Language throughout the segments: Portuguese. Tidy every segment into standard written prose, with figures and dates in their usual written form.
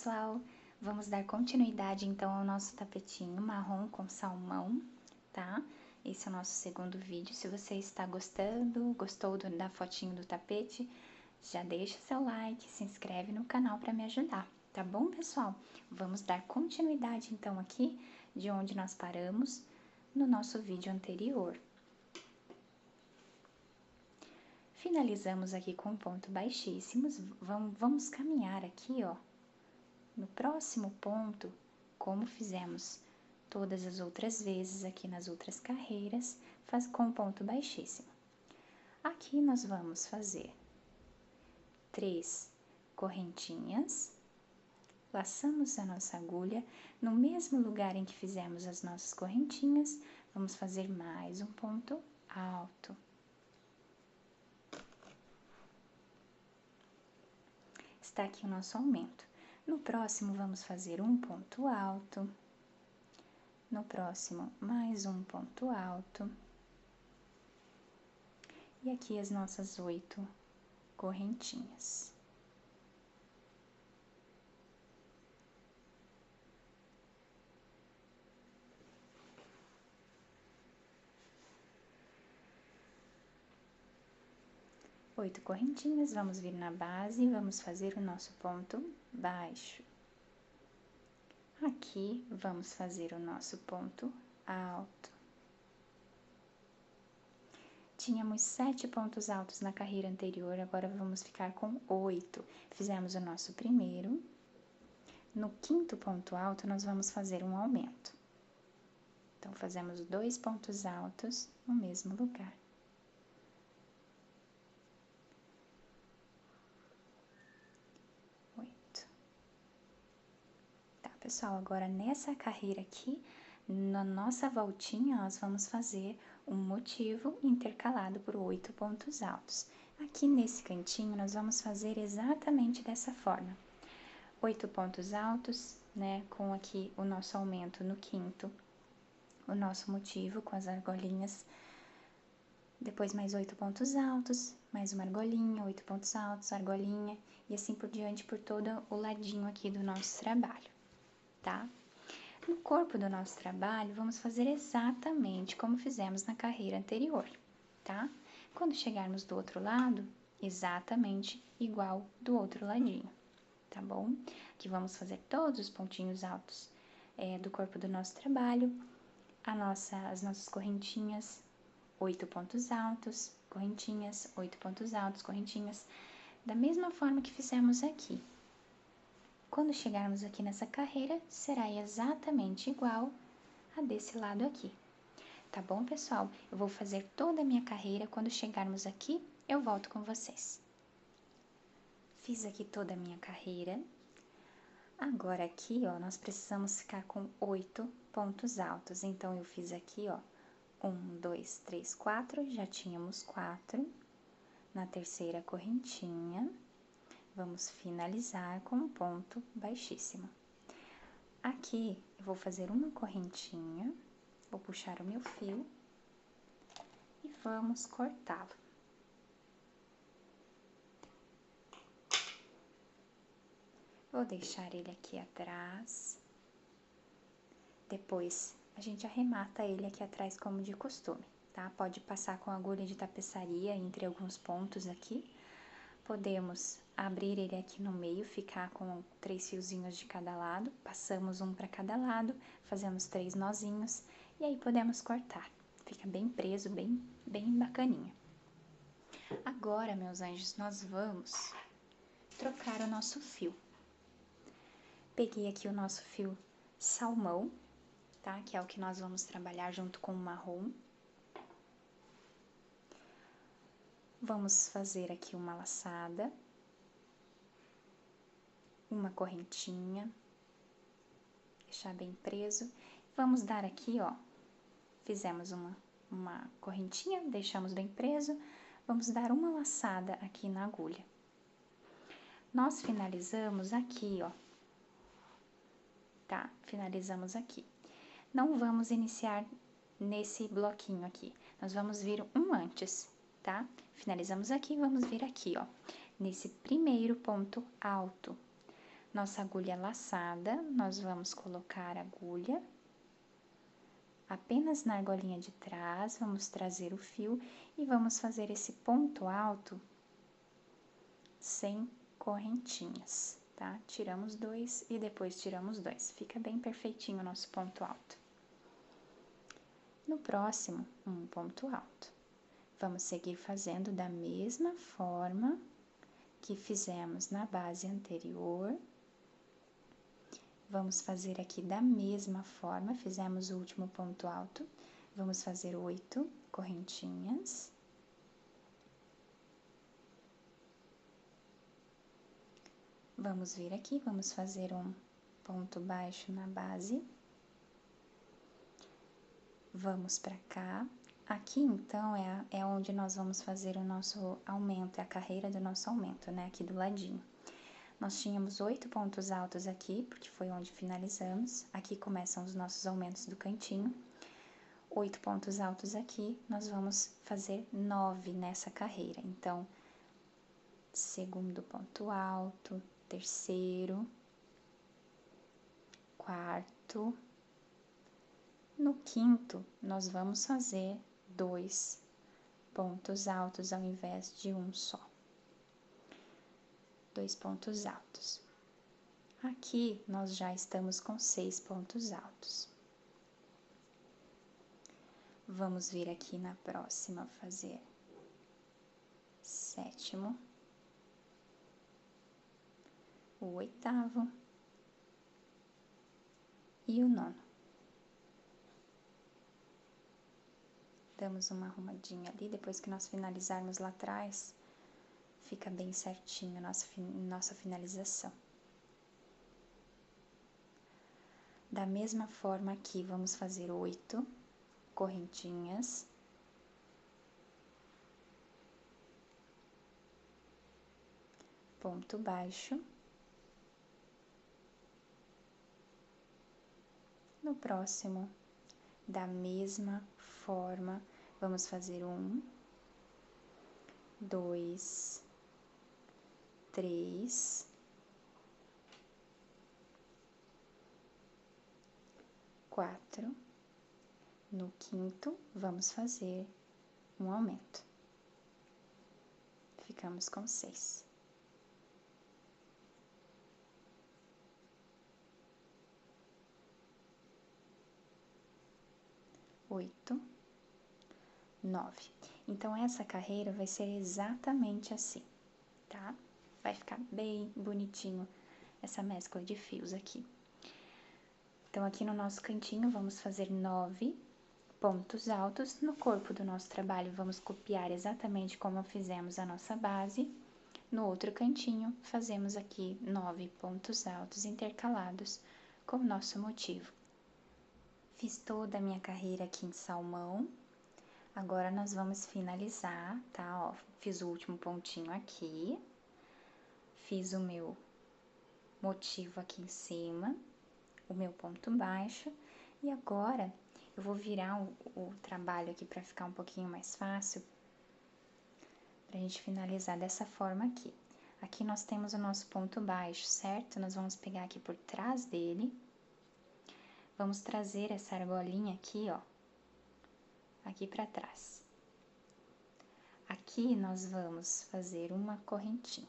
pessoal, vamos dar continuidade então ao nosso tapetinho marrom com salmão, tá? Esse é o nosso segundo vídeo. Se você está gostando, gostou da fotinho do tapete, já deixa seu like, se inscreve no canal para me ajudar, tá bom, pessoal? Vamos dar continuidade então aqui de onde nós paramos no nosso vídeo anterior. Finalizamos aqui com ponto baixíssimos, vamos caminhar aqui, ó, no próximo ponto, como fizemos todas as outras vezes aqui nas outras carreiras, com ponto baixíssimo. Aqui nós vamos fazer 3 correntinhas, laçamos a nossa agulha, no mesmo lugar em que fizemos as nossas correntinhas, vamos fazer mais um ponto alto. Está aqui o nosso aumento. No próximo, vamos fazer um ponto alto. No próximo, mais um ponto alto. E aqui as nossas 8 correntinhas. Oito correntinhas, vamos vir na base e vamos fazer o nosso ponto baixo. Aqui, vamos fazer o nosso ponto alto. Tínhamos 7 pontos altos na carreira anterior, agora vamos ficar com 8. Fizemos o nosso primeiro. No quinto ponto alto, nós vamos fazer um aumento. Então, fazemos 2 pontos altos no mesmo lugar. Pessoal, agora nessa carreira aqui, na nossa voltinha, nós vamos fazer um motivo intercalado por 8 pontos altos. Aqui nesse cantinho, nós vamos fazer exatamente dessa forma. 8 pontos altos, né, com aqui o nosso aumento no quinto, o nosso motivo com as argolinhas, depois mais 8 pontos altos, mais uma argolinha, 8 pontos altos, argolinha, e assim por diante por todo o ladinho aqui do nosso trabalho. Tá? No corpo do nosso trabalho, vamos fazer exatamente como fizemos na carreira anterior, tá? Quando chegarmos do outro lado, exatamente igual do outro ladinho, tá bom? Aqui vamos fazer todos os pontinhos altos do corpo do nosso trabalho, as nossas correntinhas, 8 pontos altos, correntinhas, 8 pontos altos, correntinhas, da mesma forma que fizemos aqui. Quando chegarmos aqui nessa carreira, será exatamente igual a desse lado aqui. Tá bom, pessoal? Eu vou fazer toda a minha carreira, quando chegarmos aqui, eu volto com vocês. Fiz aqui toda a minha carreira. Agora aqui, ó, nós precisamos ficar com 8 pontos altos. Então, eu fiz aqui, ó, 1, 2, 3, 4, já tínhamos 4. Na terceira correntinha, vamos finalizar com um ponto baixíssimo. Aqui, eu vou fazer uma correntinha, vou puxar o meu fio e vamos cortá-lo. Vou deixar ele aqui atrás. Depois, a gente arremata ele aqui atrás como de costume, tá? Pode passar com agulha de tapeçaria entre alguns pontos aqui. Podemos abrir ele aqui no meio, ficar com 3 fiozinhos de cada lado, passamos um para cada lado, fazemos 3 nozinhos e aí podemos cortar. Fica bem preso, bem bacaninha. Agora, meus anjos, nós vamos trocar o nosso fio. Peguei aqui o nosso fio salmão, tá? Que é o que nós vamos trabalhar junto com o marrom. Vamos fazer aqui uma laçada, uma correntinha, deixar bem preso. Vamos dar aqui, ó, fizemos uma correntinha, deixamos bem preso, vamos dar uma laçada aqui na agulha. Nós finalizamos aqui, ó, tá? Finalizamos aqui. Não vamos iniciar nesse bloquinho aqui, nós vamos vir um antes, tá? Finalizamos aqui, vamos vir aqui, ó, nesse primeiro ponto alto. Nossa agulha laçada, nós vamos colocar a agulha apenas na argolinha de trás, vamos trazer o fio e vamos fazer esse ponto alto sem correntinhas, tá? Tiramos 2 e depois tiramos 2, fica bem perfeitinho o nosso ponto alto. No próximo, um ponto alto. Vamos seguir fazendo da mesma forma que fizemos na base anterior. Vamos fazer aqui da mesma forma, fizemos o último ponto alto, vamos fazer 8 correntinhas. Vamos vir aqui, vamos fazer um ponto baixo na base. Vamos pra cá. Aqui, então, é onde nós vamos fazer o nosso aumento, é a carreira do nosso aumento, né? Aqui do ladinho. Nós tínhamos 8 pontos altos aqui, porque foi onde finalizamos. Aqui começam os nossos aumentos do cantinho. 8 pontos altos aqui, nós vamos fazer 9 nessa carreira. Então, segundo ponto alto, terceiro, quarto. No quinto, nós vamos fazer 2 pontos altos ao invés de um só. 2 pontos altos. Aqui, nós já estamos com 6 pontos altos. Vamos vir aqui na próxima fazer sétimo, o oitavo e o nono. Damos uma arrumadinha ali, depois que nós finalizarmos lá atrás, fica bem certinho a nossa finalização. Da mesma forma aqui, vamos fazer 8 correntinhas. Ponto baixo. No próximo, da mesma forma, vamos fazer 1, 2, 3, 4. No quinto, vamos fazer um aumento. Ficamos com 6. Oito, 9. Então, essa carreira vai ser exatamente assim, tá? Vai ficar bem bonitinho essa mescla de fios aqui. Então, aqui no nosso cantinho, vamos fazer 9 pontos altos. No corpo do nosso trabalho, vamos copiar exatamente como fizemos a nossa base. No outro cantinho, fazemos aqui 9 pontos altos intercalados com o nosso motivo. Fiz toda a minha carreira aqui em salmão. Agora, nós vamos finalizar, tá? Ó, fiz o último pontinho aqui. Fiz o meu motivo aqui em cima, o meu ponto baixo. E agora, eu vou virar o trabalho aqui para ficar um pouquinho mais fácil, pra gente finalizar dessa forma aqui. Aqui nós temos o nosso ponto baixo, certo? Nós vamos pegar aqui por trás dele. Vamos trazer essa argolinha aqui, ó, aqui pra trás. Aqui nós vamos fazer uma correntinha,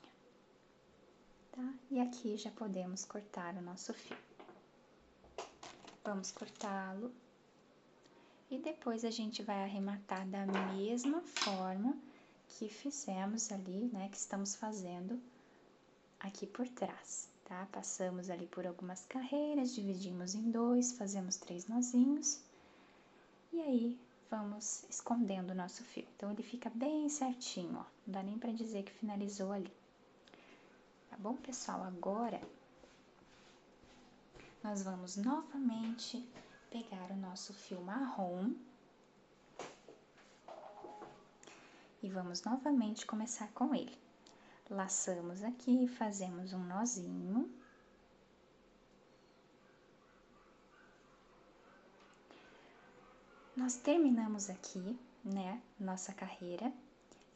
tá? E aqui já podemos cortar o nosso fio. Vamos cortá-lo. E depois a gente vai arrematar da mesma forma que fizemos ali, né, que estamos fazendo aqui por trás, tá? Passamos ali por algumas carreiras, dividimos em 2, fazemos 3 nozinhos e aí vamos escondendo o nosso fio. Então, ele fica bem certinho, ó, não dá nem pra dizer que finalizou ali. Tá bom, pessoal? Agora, nós vamos novamente pegar o nosso fio marrom e vamos novamente começar com ele. Laçamos aqui, fazemos um nozinho. Nós terminamos aqui, né, nossa carreira.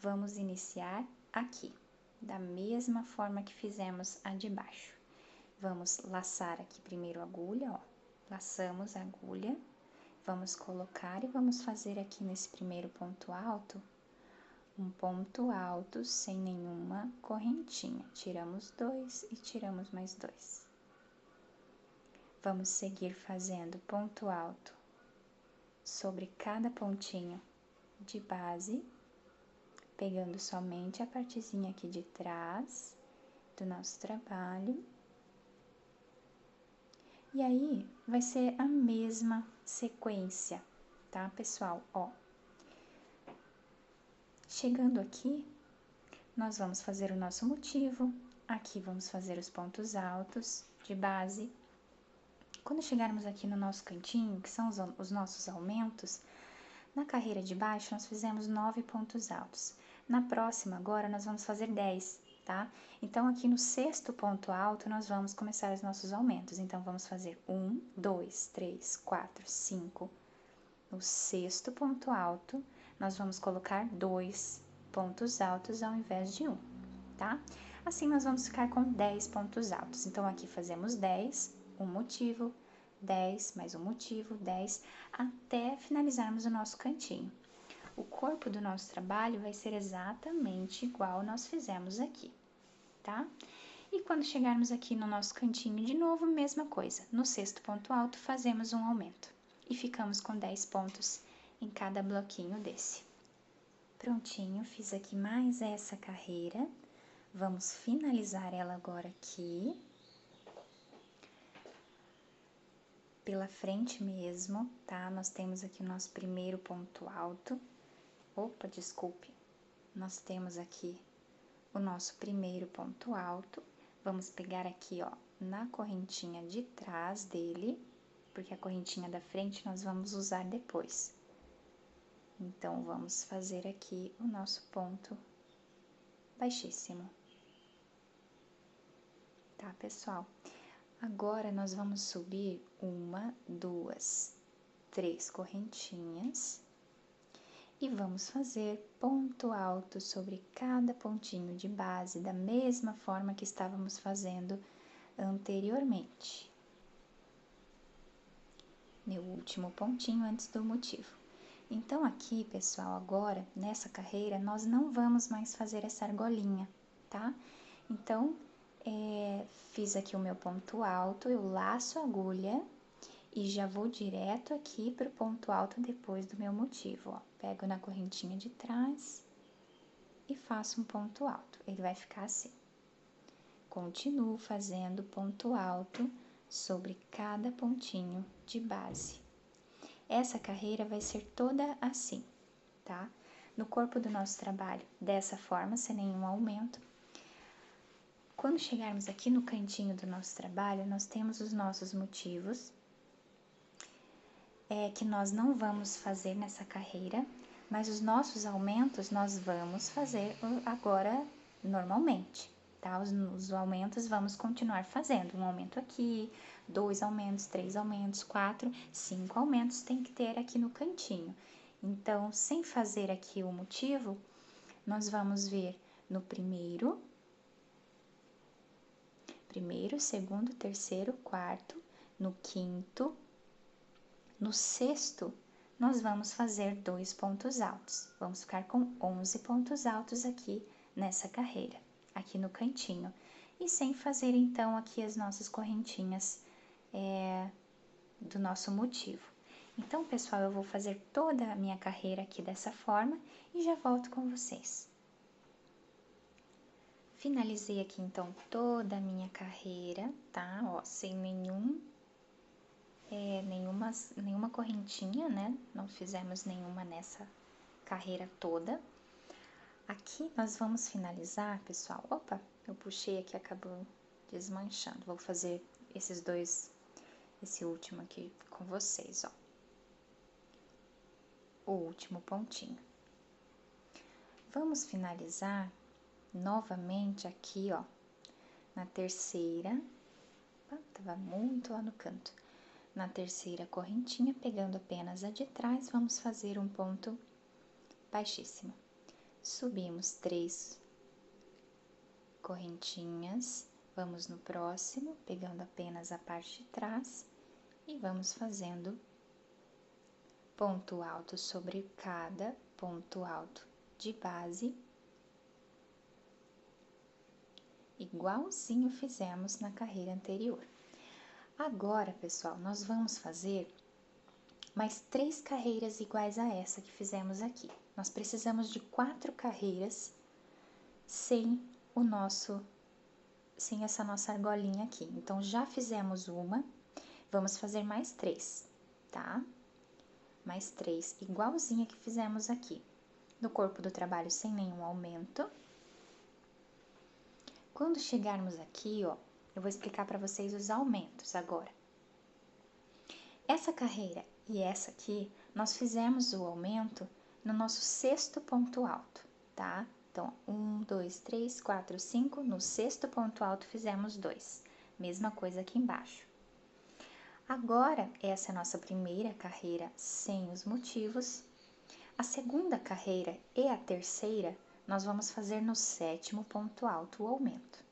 Vamos iniciar aqui, da mesma forma que fizemos a de baixo. Vamos laçar aqui primeiro a agulha, ó. Laçamos a agulha, vamos colocar e vamos fazer aqui nesse primeiro ponto alto, um ponto alto sem nenhuma correntinha. Tiramos 2 e tiramos mais 2. Vamos seguir fazendo ponto alto sobre cada pontinho de base, pegando somente a partezinha aqui de trás do nosso trabalho. E aí, vai ser a mesma sequência, tá, pessoal? Ó, chegando aqui, nós vamos fazer o nosso motivo, aqui vamos fazer os pontos altos de base. Quando chegarmos aqui no nosso cantinho, que são os nossos aumentos, na carreira de baixo nós fizemos 9 pontos altos. Na próxima, agora, nós vamos fazer 10, tá? Então, aqui no sexto ponto alto, nós vamos começar os nossos aumentos. Então, vamos fazer 1, 2, 3, 4, 5. No sexto ponto alto, nós vamos colocar 2 pontos altos ao invés de 1, tá? Assim, nós vamos ficar com 10 pontos altos. Então, aqui fazemos 10, um motivo, 10, mais um motivo, 10, até finalizarmos o nosso cantinho. O corpo do nosso trabalho vai ser exatamente igual nós fizemos aqui, tá? E quando chegarmos aqui no nosso cantinho, de novo, mesma coisa. No sexto ponto alto, fazemos um aumento. E ficamos com 10 pontos em cada bloquinho desse. Prontinho, fiz aqui mais essa carreira. Vamos finalizar ela agora aqui. Pela frente mesmo, tá? Nós temos aqui o nosso primeiro ponto alto. Opa, desculpe. Nós temos aqui o nosso primeiro ponto alto. Vamos pegar aqui, ó, na correntinha de trás dele, porque a correntinha da frente nós vamos usar depois. Então, vamos fazer aqui o nosso ponto baixíssimo. Tá, pessoal? Agora, nós vamos subir 1, 2, 3 correntinhas e vamos fazer ponto alto sobre cada pontinho de base, da mesma forma que estávamos fazendo anteriormente. Meu último pontinho antes do motivo. Então, aqui, pessoal, agora, nessa carreira, nós não vamos mais fazer essa argolinha, tá? Então, fiz aqui o meu ponto alto, eu laço a agulha e já vou direto aqui pro ponto alto depois do meu motivo, ó. Pego na correntinha de trás e faço um ponto alto, ele vai ficar assim. Continuo fazendo ponto alto sobre cada pontinho de base. Essa carreira vai ser toda assim, tá? No corpo do nosso trabalho, dessa forma, sem nenhum aumento. Quando chegarmos aqui no cantinho do nosso trabalho, nós temos os nossos motivos, que nós não vamos fazer nessa carreira, mas os nossos aumentos nós vamos fazer agora normalmente, tá? Os aumentos vamos continuar fazendo, um aumento aqui, 2 aumentos, 3 aumentos, 4, 5 aumentos tem que ter aqui no cantinho. Então, sem fazer aqui o motivo, nós vamos ver no primeiro, segundo, terceiro, quarto, no quinto, no sexto, nós vamos fazer 2 pontos altos. Vamos ficar com 11 pontos altos aqui nessa carreira, aqui no cantinho. E sem fazer, então, aqui as nossas correntinhas do nosso motivo. Então, pessoal, eu vou fazer toda a minha carreira aqui dessa forma e já volto com vocês. Finalizei aqui, então, toda a minha carreira, tá? Ó, sem nenhuma correntinha, né? Não fizemos nenhuma nessa carreira toda. Aqui nós vamos finalizar, pessoal. Opa, eu puxei aqui, acabou desmanchando. Vou fazer esse último aqui com vocês, ó. O último pontinho. Vamos finalizar novamente aqui, ó, na terceira. Tava muito lá no canto. Na terceira correntinha, pegando apenas a de trás, vamos fazer um ponto baixíssimo. Subimos 3 correntinhas, Vamos no próximo, pegando apenas a parte de trás e vamos fazendo ponto alto sobre cada ponto alto de base, igualzinho fizemos na carreira anterior. Agora, pessoal, nós vamos fazer mais 3 carreiras iguais a essa que fizemos aqui. Nós precisamos de 4 carreiras sem essa nossa argolinha aqui. Então, já fizemos uma, vamos fazer mais 3, tá? Mais 3, igualzinha que fizemos aqui. No corpo do trabalho, sem nenhum aumento. Quando chegarmos aqui, ó, eu vou explicar para vocês os aumentos agora. Essa carreira e essa aqui, nós fizemos o aumento no nosso 6º ponto alto, tá? Então, 1, 2, 3, 4, 5, no 6º ponto alto fizemos 2. Mesma coisa aqui embaixo. Agora, essa é a nossa primeira carreira sem os motivos. A segunda carreira e a terceira, nós vamos fazer no 7º ponto alto o aumento.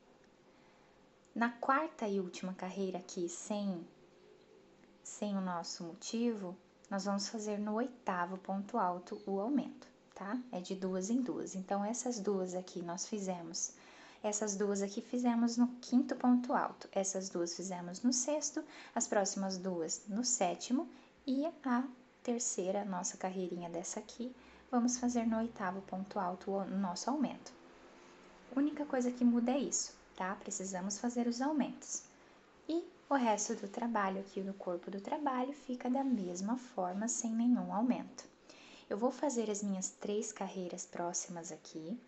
Na quarta e última carreira aqui, sem o nosso motivo, nós vamos fazer no 8º ponto alto o aumento, tá? É de 2 em 2. Então, essas duas aqui nós fizemos. Essas duas aqui fizemos no 5º ponto alto. Essas duas fizemos no 6º, as próximas duas no 7º e a terceira, nossa carreirinha dessa aqui, vamos fazer no 8º ponto alto o nosso aumento. A única coisa que muda é isso, tá? Precisamos fazer os aumentos. E o resto do trabalho aqui no corpo do trabalho fica da mesma forma, sem nenhum aumento. Eu vou fazer as minhas 3 carreiras próximas aqui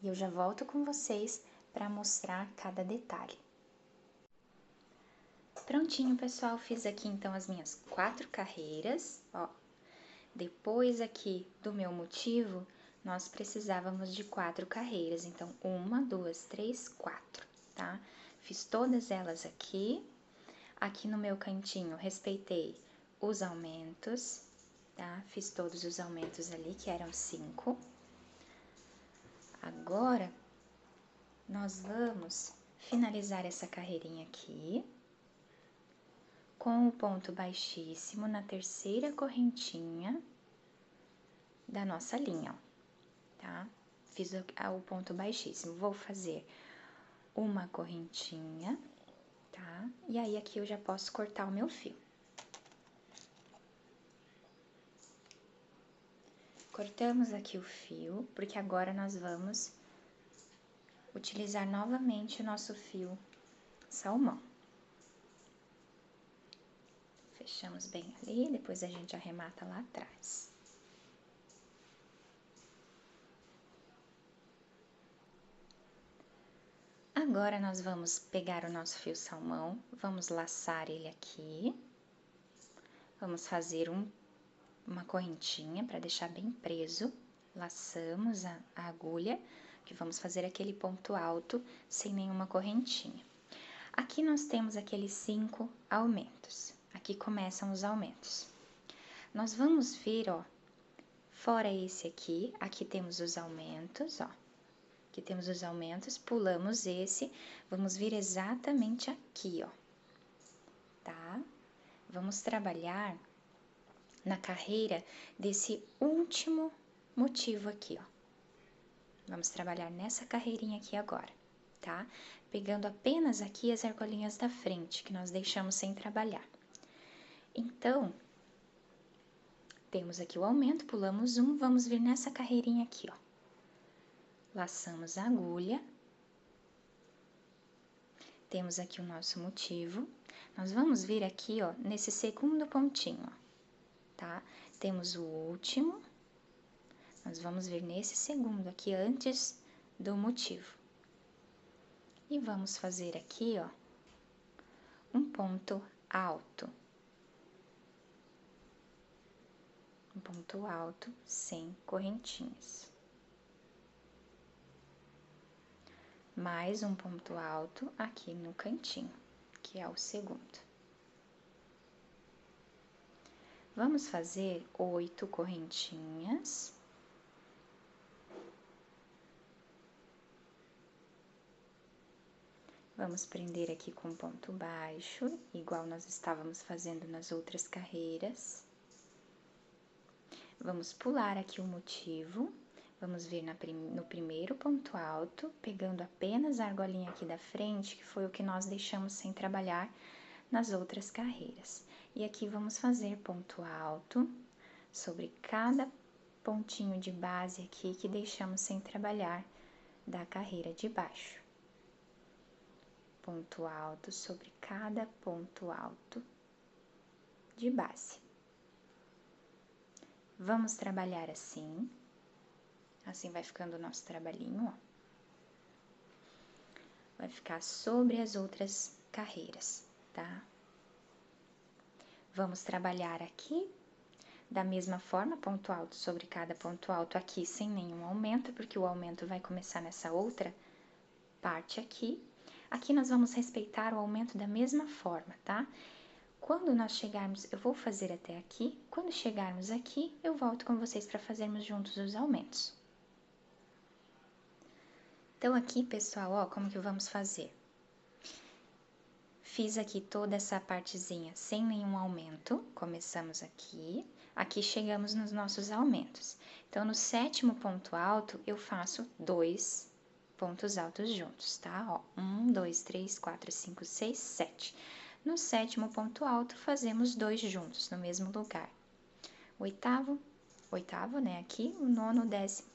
e eu já volto com vocês para mostrar cada detalhe. Prontinho, pessoal, fiz aqui então as minhas 4 carreiras, ó. Depois aqui do meu motivo, nós precisávamos de 4 carreiras, então 1, 2, 3, 4, tá? Fiz todas elas aqui. Aqui no meu cantinho, respeitei os aumentos, tá? Fiz todos os aumentos ali, que eram 5. Agora, nós vamos finalizar essa carreirinha aqui com o ponto baixíssimo na terceira correntinha da nossa linha, ó, tá? Fiz o ponto baixíssimo. Vou fazer uma correntinha, tá? E aí, aqui eu já posso cortar o meu fio. Cortamos aqui o fio, porque agora nós vamos utilizar novamente o nosso fio salmão. Fechamos bem ali, depois a gente arremata lá atrás. Agora, nós vamos pegar o nosso fio salmão, vamos laçar ele aqui. Vamos fazer uma correntinha para deixar bem preso. Laçamos a agulha, que vamos fazer aquele ponto alto sem nenhuma correntinha. Aqui nós temos aqueles 5 aumentos. Aqui começam os aumentos. Nós vamos ver, ó, fora esse aqui, aqui temos os aumentos, ó. Aqui temos os aumentos, pulamos esse, vamos vir exatamente aqui, ó, tá? Vamos trabalhar na carreira desse último motivo aqui, ó. Vamos trabalhar nessa carreirinha aqui agora, tá? Pegando apenas aqui as argolinhas da frente, que nós deixamos sem trabalhar. Então, temos aqui o aumento, pulamos um, vamos vir nessa carreirinha aqui, ó. Laçamos a agulha. Temos aqui o nosso motivo. Nós vamos vir aqui, ó, nesse segundo pontinho, ó, tá? Temos o último. Nós vamos vir nesse segundo aqui, antes do motivo. E vamos fazer aqui, ó, um ponto alto. Um ponto alto sem correntinhas. Mais um ponto alto aqui no cantinho, que é o segundo. Vamos fazer 8 correntinhas. Vamos prender aqui com ponto baixo, igual nós estávamos fazendo nas outras carreiras. Vamos pular aqui o motivo, vamos vir no primeiro ponto alto, pegando apenas a argolinha aqui da frente, que foi o que nós deixamos sem trabalhar nas outras carreiras. E aqui vamos fazer ponto alto sobre cada pontinho de base aqui que deixamos sem trabalhar da carreira de baixo. Ponto alto sobre cada ponto alto de base. Vamos trabalhar assim vai ficando o nosso trabalhinho, ó. Vai ficar sobre as outras carreiras, tá? Vamos trabalhar aqui, da mesma forma, ponto alto sobre cada ponto alto aqui, sem nenhum aumento, porque o aumento vai começar nessa outra parte aqui. Aqui nós vamos respeitar o aumento da mesma forma, tá? Quando nós chegarmos, eu vou fazer até aqui, quando chegarmos aqui, eu volto com vocês para fazermos juntos os aumentos. Então, aqui, pessoal, ó, como que vamos fazer? Fiz aqui toda essa partezinha sem nenhum aumento, começamos aqui, aqui chegamos nos nossos aumentos. Então, no sétimo ponto alto, eu faço 2 pontos altos juntos, tá? Ó, 1, 2, 3, 4, 5, 6, 7. No sétimo ponto alto, fazemos 2 juntos, no mesmo lugar. Oitavo, né, aqui, o nono, o décimo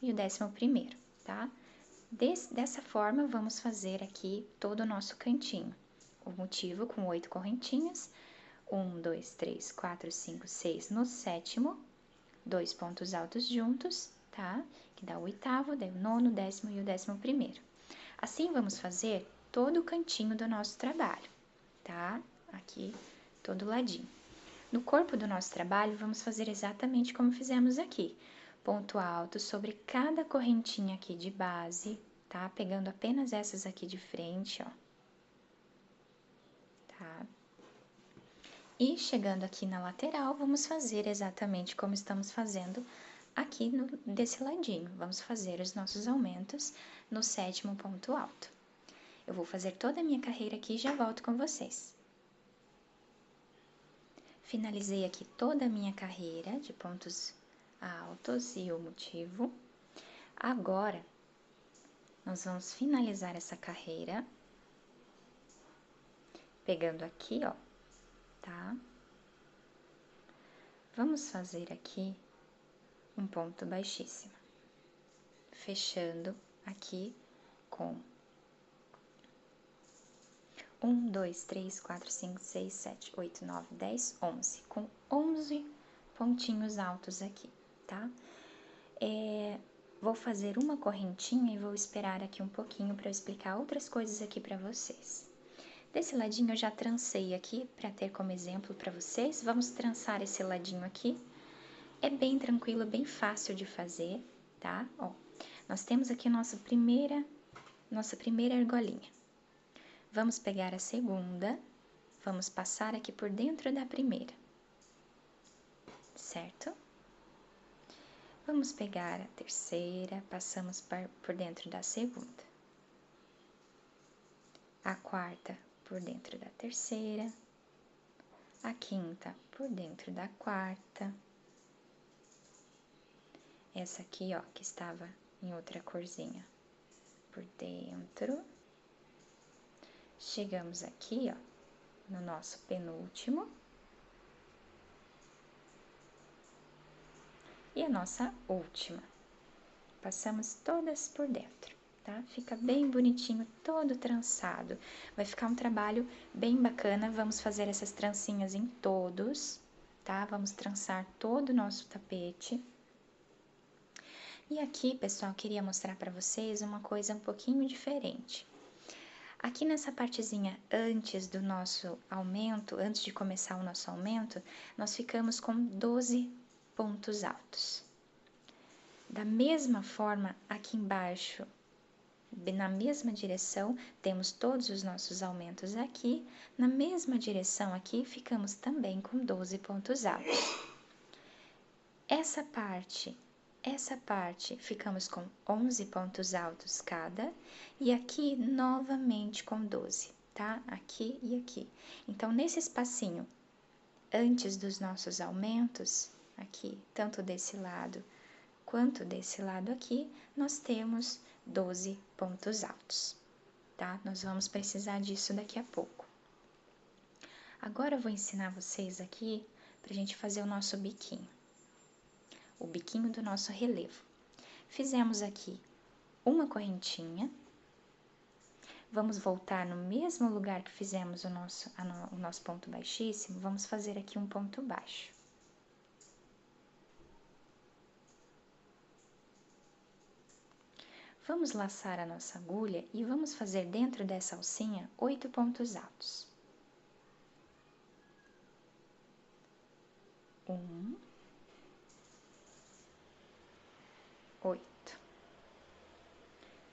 e o 11º, tá? Dessa forma, vamos fazer aqui todo o nosso cantinho. O motivo com 8 correntinhas, 1, 2, 3, 4, 5, 6 no sétimo, 2 pontos altos juntos, tá? Que dá o oitavo, daí o nono, o décimo e o 11º. Assim, vamos fazer todo o cantinho do nosso trabalho, tá? Aqui, todo ladinho. No corpo do nosso trabalho, vamos fazer exatamente como fizemos aqui. Ponto alto sobre cada correntinha aqui de base, tá? Pegando apenas essas aqui de frente, ó. Tá? E chegando aqui na lateral, vamos fazer exatamente como estamos fazendo aqui desse ladinho. Vamos fazer os nossos aumentos no sétimo ponto alto. Eu vou fazer toda a minha carreira aqui e já volto com vocês. Finalizei aqui toda a minha carreira de pontos altos e o motivo. Agora, nós vamos finalizar essa carreira pegando aqui, ó, tá? Vamos fazer aqui um ponto baixíssimo, fechando aqui com 1, 2, 3, 4, 5, 6, 7, 8, 9, 10, 11, com 11 pontinhos altos aqui, tá? Vou fazer uma correntinha e vou esperar aqui um pouquinho para eu explicar outras coisas aqui para vocês. Desse ladinho eu já trancei aqui para ter como exemplo para vocês. Vamos trançar esse ladinho aqui. É bem tranquilo, bem fácil de fazer, tá? Ó, nós temos aqui nossa primeira argolinha. Vamos pegar a segunda, vamos passar aqui por dentro da primeira, certo? Vamos pegar a terceira, passamos por dentro da segunda. A quarta por dentro da terceira. A quinta por dentro da quarta. Essa aqui, ó, que estava em outra corzinha, por dentro. Chegamos aqui, ó, no nosso penúltimo. E a nossa última. Passamos todas por dentro, tá? Fica bem bonitinho, todo trançado. Vai ficar um trabalho bem bacana. Vamos fazer essas trancinhas em todos, tá? Vamos trançar todo o nosso tapete. E aqui, pessoal, queria mostrar para vocês uma coisa um pouquinho diferente. Aqui nessa partezinha antes do nosso aumento, antes de começar o nosso aumento, nós ficamos com 12 pontos altos. Da mesma forma, aqui embaixo, na mesma direção, temos todos os nossos aumentos aqui. Na mesma direção aqui, ficamos também com 12 pontos altos. Essa parte essa parte ficamos com 11 pontos altos cada, e aqui novamente com 12, tá? Aqui e aqui. Então, nesse espacinho, antes dos nossos aumentos, aqui, tanto desse lado quanto desse lado aqui, nós temos 12 pontos altos, tá? Nós vamos precisar disso daqui a pouco. Agora eu vou ensinar vocês aqui pra gente fazer o nosso biquinho. O biquinho do nosso relevo. Fizemos aqui uma correntinha. Vamos voltar no mesmo lugar que fizemos o nosso ponto baixíssimo, vamos fazer aqui um ponto baixo. Vamos laçar a nossa agulha e vamos fazer dentro dessa alcinha 8 pontos altos. 1, 8.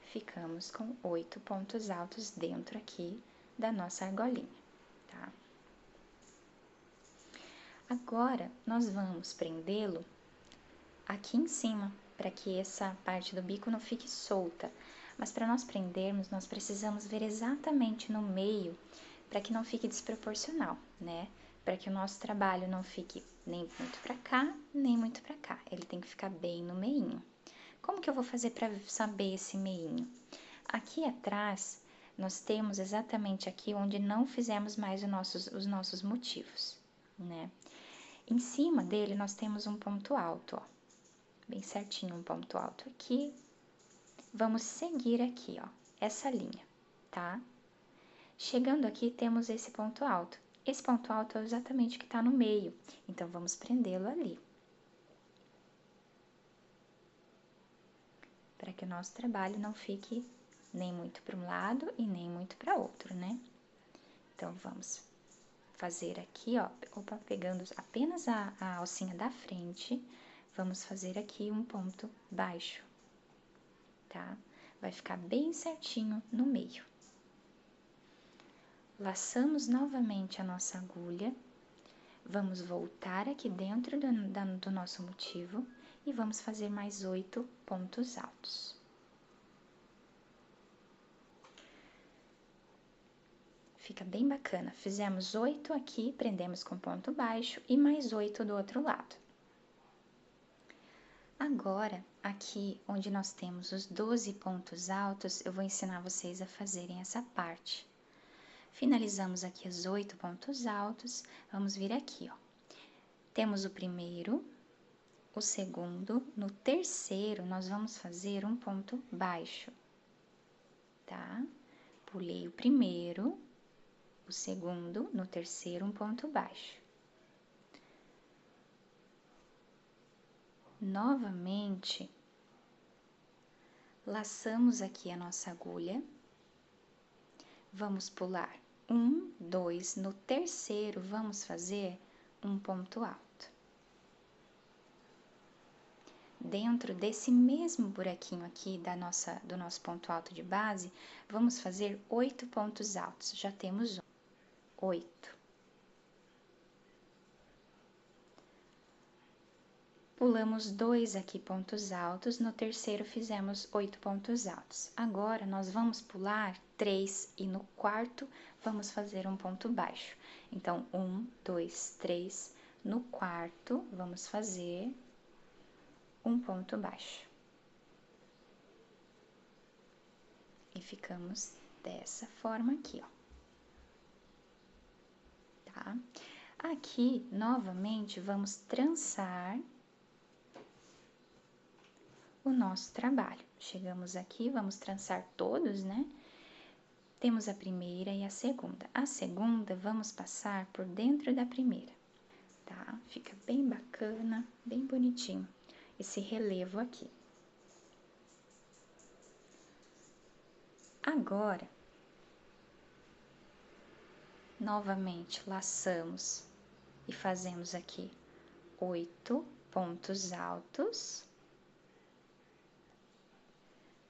Ficamos com 8 pontos altos dentro aqui da nossa argolinha, tá? Agora, nós vamos prendê-lo aqui em cima, para que essa parte do bico não fique solta. Mas para nós prendermos, nós precisamos ver exatamente no meio, para que não fique desproporcional, né? Para que o nosso trabalho não fique nem muito para cá, nem muito para cá. Ele tem que ficar bem no meinho. Como que eu vou fazer para saber esse meinho? Aqui atrás, nós temos exatamente aqui onde não fizemos mais os nossos motivos, né? Em cima dele, nós temos um ponto alto, ó. Bem certinho, um ponto alto aqui. Vamos seguir aqui, ó, essa linha, tá? Chegando aqui, temos esse ponto alto. Esse ponto alto é exatamente o que tá no meio, então vamos prendê-lo ali. Para que o nosso trabalho não fique nem muito para um lado e nem muito para outro, né? Então, vamos fazer aqui, ó, pegando apenas a alcinha da frente, vamos fazer aqui um ponto baixo, tá? Vai ficar bem certinho no meio. Laçamos novamente a nossa agulha, vamos voltar aqui dentro do nosso motivo e vamos fazer mais 8 pontos altos. Fica bem bacana. Fizemos 8 aqui, prendemos com ponto baixo e mais 8 do outro lado. Agora, aqui onde nós temos os 12 pontos altos, eu vou ensinar vocês a fazerem essa parte. Finalizamos aqui os 8 pontos altos, vamos vir aqui, ó. Temos o primeiro, o segundo, no terceiro nós vamos fazer um ponto baixo, tá? Pulei o primeiro, o segundo, no terceiro um ponto baixo. Novamente, laçamos aqui a nossa agulha, vamos pular 1, 2, no terceiro vamos fazer um ponto alto. Dentro desse mesmo buraquinho aqui do nosso ponto alto de base, vamos fazer 8 pontos altos, já temos 8. Pulamos 2 aqui pontos altos, no terceiro fizemos 8 pontos altos. Agora, nós vamos pular 3 e no quarto vamos fazer um ponto baixo. Então, 1, 2, 3, no quarto vamos fazer um ponto baixo. E ficamos dessa forma aqui, ó. Tá? Aqui, novamente, vamos trançar o nosso trabalho. Chegamos aqui, vamos trançar todos, né? Temos a primeira e a segunda. A segunda, vamos passar por dentro da primeira, tá? Fica bem bacana, bem bonitinho esse relevo aqui. Agora, novamente, laçamos e fazemos aqui 8 pontos altos.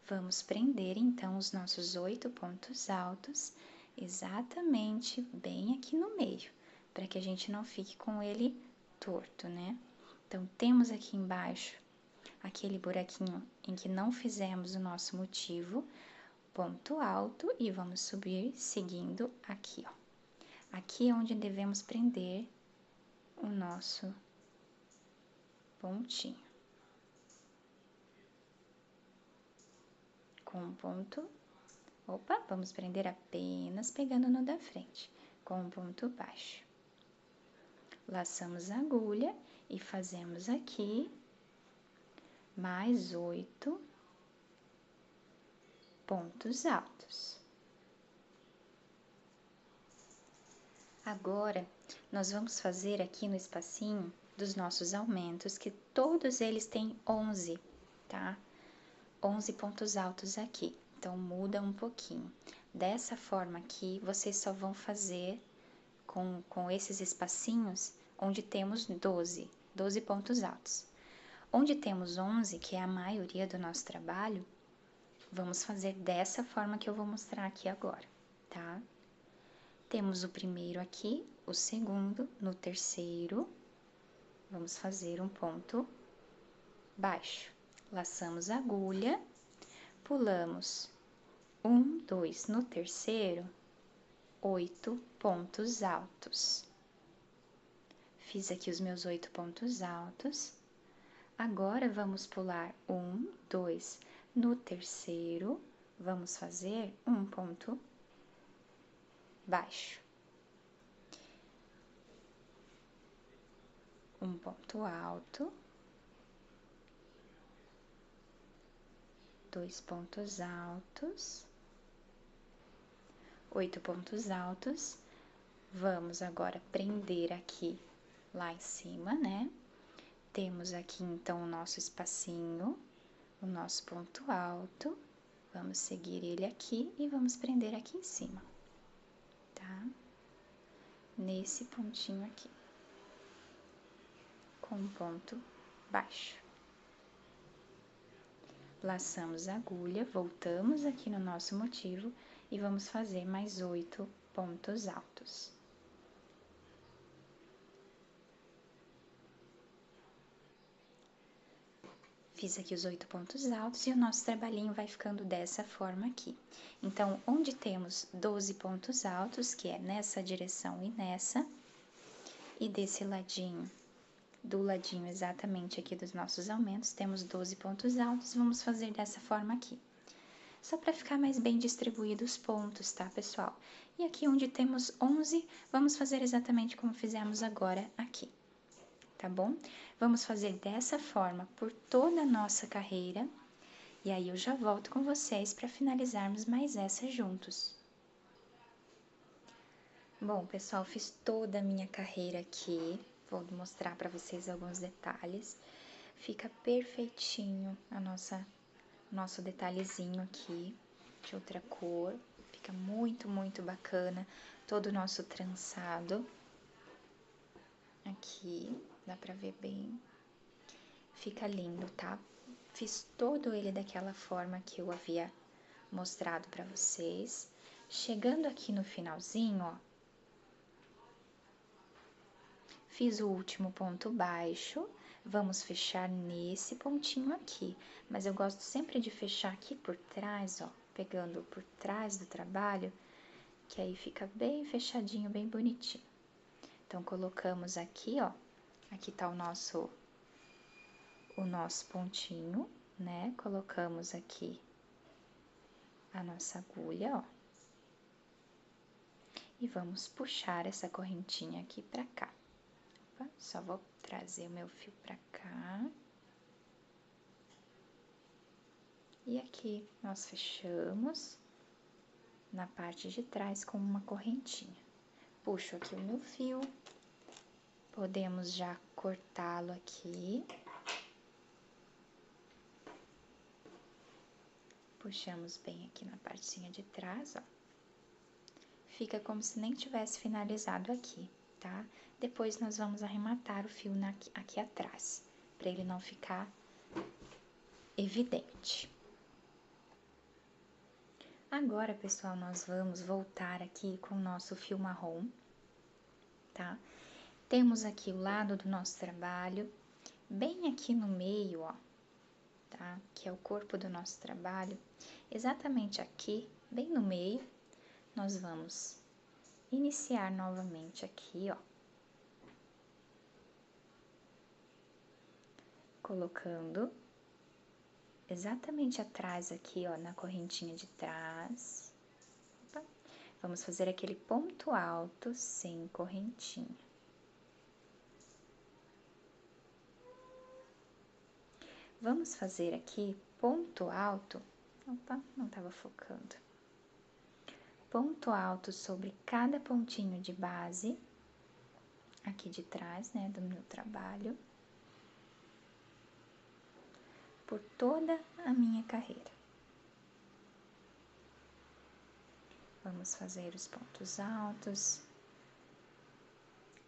Vamos prender, então, os nossos 8 pontos altos exatamente bem aqui no meio, para que a gente não fique com ele torto, né? Então, temos aqui embaixo aquele buraquinho em que não fizemos o nosso motivo, ponto alto e vamos subir seguindo aqui, ó. Aqui é onde devemos prender o nosso pontinho. Com um ponto, vamos prender apenas pegando no da frente, com um ponto baixo. Laçamos a agulha e fazemos aqui mais 8 pontos altos. Agora, nós vamos fazer aqui no espacinho dos nossos aumentos, que todos eles têm 11, tá? 11 pontos altos aqui, então muda um pouquinho. Dessa forma aqui, vocês só vão fazer com esses espacinhos onde temos 12 pontos altos. Onde temos 11, que é a maioria do nosso trabalho, vamos fazer dessa forma que eu vou mostrar aqui agora, tá? Temos o primeiro aqui, o segundo, no terceiro, vamos fazer um ponto baixo. Laçamos a agulha, pulamos 1, 2, no terceiro, 8 pontos altos. Fiz aqui os meus 8 pontos altos. Agora, vamos pular 1, 2, no terceiro, vamos fazer um ponto baixo. Um ponto alto. 2 pontos altos. 8 pontos altos. Vamos agora prender aqui, lá em cima, né? Temos aqui, então, o nosso espacinho, o nosso ponto alto. Vamos seguir ele aqui e vamos prender aqui em cima, tá? Nesse pontinho aqui, com um ponto baixo. Laçamos a agulha, voltamos aqui no nosso motivo e vamos fazer mais 8 pontos altos. Fiz aqui os 8 pontos altos e o nosso trabalhinho vai ficando dessa forma aqui. Então, onde temos 12 pontos altos, que é nessa direção e nessa, e desse ladinho, do ladinho exatamente aqui dos nossos aumentos, temos 12 pontos altos, vamos fazer dessa forma aqui. Só para ficar mais bem distribuído os pontos, tá, pessoal? E aqui onde temos 11, vamos fazer exatamente como fizemos agora aqui, tá bom? Vamos fazer dessa forma por toda a nossa carreira, e aí eu já volto com vocês para finalizarmos mais essa juntos. Bom, pessoal, fiz toda a minha carreira aqui, vou mostrar para vocês alguns detalhes. Fica perfeitinho nosso detalhezinho aqui, de outra cor, fica muito, muito bacana, todo o nosso trançado. Aqui, dá pra ver bem, fica lindo, tá? Fiz todo ele daquela forma que eu havia mostrado pra vocês. Chegando aqui no finalzinho, ó, fiz o último ponto baixo, vamos fechar nesse pontinho aqui, mas eu gosto sempre de fechar aqui por trás, ó, pegando por trás do trabalho, que aí fica bem fechadinho, bem bonitinho. Então, colocamos aqui, ó, aqui tá o nosso pontinho, né? Colocamos aqui a nossa agulha, ó. E vamos puxar essa correntinha aqui pra cá. Opa, só vou trazer o meu fio pra cá. E aqui nós fechamos na parte de trás com uma correntinha. Puxo aqui o meu fio, podemos já cortá-lo aqui. Puxamos bem aqui na partezinha de trás, ó. Fica como se nem tivesse finalizado aqui, tá? Depois nós vamos arrematar o fio aqui atrás, para ele não ficar evidente. Agora, pessoal, nós vamos voltar aqui com o nosso fio marrom, tá? Temos aqui o lado do nosso trabalho, bem aqui no meio, ó. tá? Que é o corpo do nosso trabalho. Exatamente aqui, bem no meio, nós vamos iniciar novamente aqui, ó. Colocando exatamente atrás aqui, ó, na correntinha de trás. Opa. Vamos fazer aquele ponto alto sem correntinha. Vamos fazer aqui ponto alto. Opa, não estava focando. Ponto alto sobre cada pontinho de base, aqui de trás, né, do meu trabalho, por toda a minha carreira. Vamos fazer os pontos altos.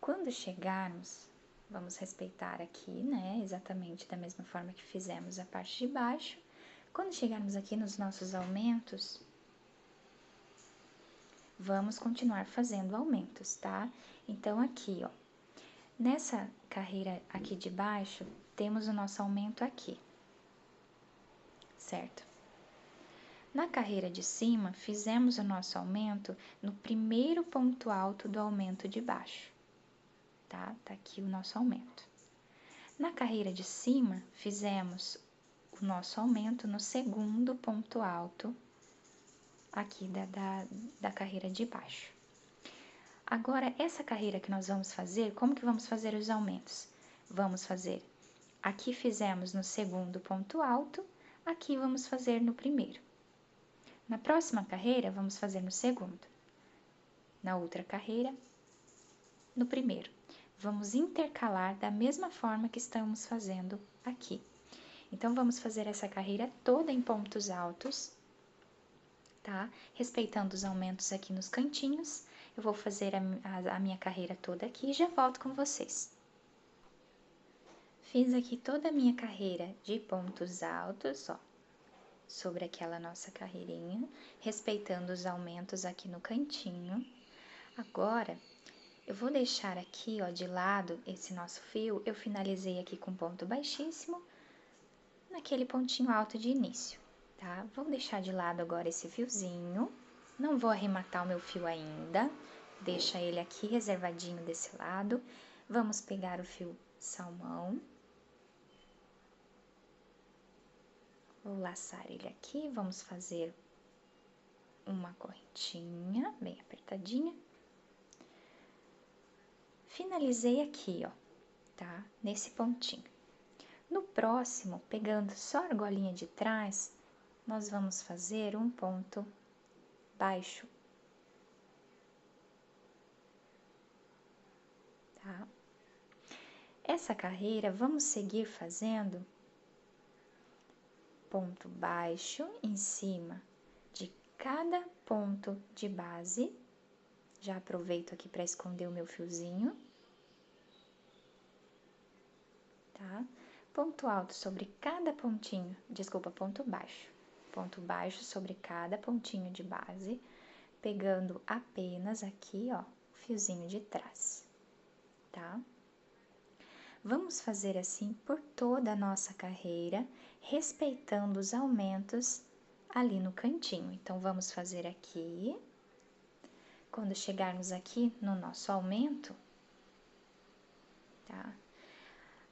Quando chegarmos, vamos respeitar aqui, né, exatamente da mesma forma que fizemos a parte de baixo. Quando chegarmos aqui nos nossos aumentos, vamos continuar fazendo aumentos, tá? Então, aqui, ó, nessa carreira aqui de baixo, temos o nosso aumento aqui, certo? Na carreira de cima, fizemos o nosso aumento no primeiro ponto alto do aumento de baixo, tá? Tá aqui o nosso aumento. Na carreira de cima, fizemos o nosso aumento no segundo ponto alto aqui da carreira de baixo. Agora, essa carreira que nós vamos fazer, como que vamos fazer os aumentos? Vamos fazer, aqui fizemos no segundo ponto alto, aqui vamos fazer no primeiro. Na próxima carreira, vamos fazer no segundo. Na outra carreira, no primeiro. Vamos intercalar da mesma forma que estamos fazendo aqui. Então, vamos fazer essa carreira toda em pontos altos, tá? Respeitando os aumentos aqui nos cantinhos. Eu vou fazer a minha carreira toda aqui e já volto com vocês. Fiz aqui toda a minha carreira de pontos altos, ó, sobre aquela nossa carreirinha, respeitando os aumentos aqui no cantinho. Agora, eu vou deixar aqui, ó, de lado esse nosso fio, eu finalizei aqui com ponto baixíssimo, naquele pontinho alto de início, tá? Vou deixar de lado agora esse fiozinho, não vou arrematar o meu fio ainda, deixa ele aqui reservadinho desse lado. Vamos pegar o fio salmão. Vou laçar ele aqui, vamos fazer uma correntinha bem apertadinha. Finalizei aqui, ó, tá? Nesse pontinho. No próximo, pegando só a argolinha de trás, nós vamos fazer um ponto baixo, tá? Essa carreira, vamos seguir fazendo ponto baixo em cima de cada ponto de base. Já aproveito aqui para esconder o meu fiozinho, tá? Ponto alto sobre cada pontinho, desculpa, ponto baixo sobre cada pontinho de base, pegando apenas aqui, ó, o fiozinho de trás, tá? Vamos fazer assim por toda a nossa carreira, respeitando os aumentos ali no cantinho. Então, vamos fazer aqui. Quando chegarmos aqui no nosso aumento, tá?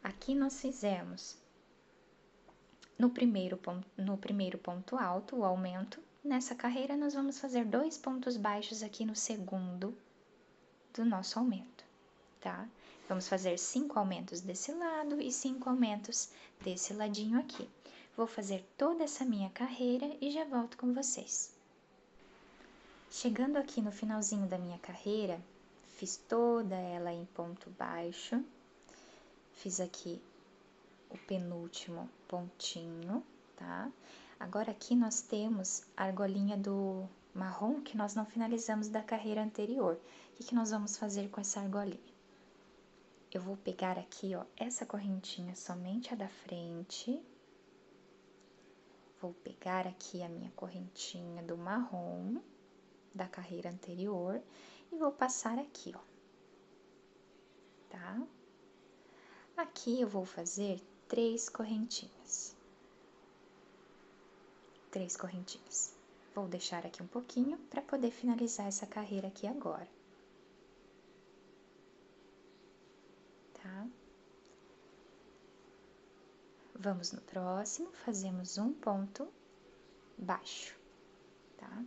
Aqui nós fizemos no primeiro ponto alto, o aumento. Nessa carreira, nós vamos fazer 2 pontos baixos aqui no segundo do nosso aumento, tá? Vamos fazer 5 aumentos desse lado e 5 aumentos desse ladinho aqui. Vou fazer toda essa minha carreira e já volto com vocês. Chegando aqui no finalzinho da minha carreira, fiz toda ela em ponto baixo. Fiz aqui o penúltimo pontinho, tá? Agora aqui nós temos a argolinha do marrom que nós não finalizamos da carreira anterior. O que nós vamos fazer com essa argolinha? Eu vou pegar aqui, ó, essa correntinha, somente a da frente. Vou pegar aqui a minha correntinha do marrom, da carreira anterior, e vou passar aqui, ó, tá? Aqui eu vou fazer 3 correntinhas. 3 correntinhas. Vou deixar aqui um pouquinho para poder finalizar essa carreira aqui agora. Tá? Vamos no próximo, fazemos um ponto baixo, tá?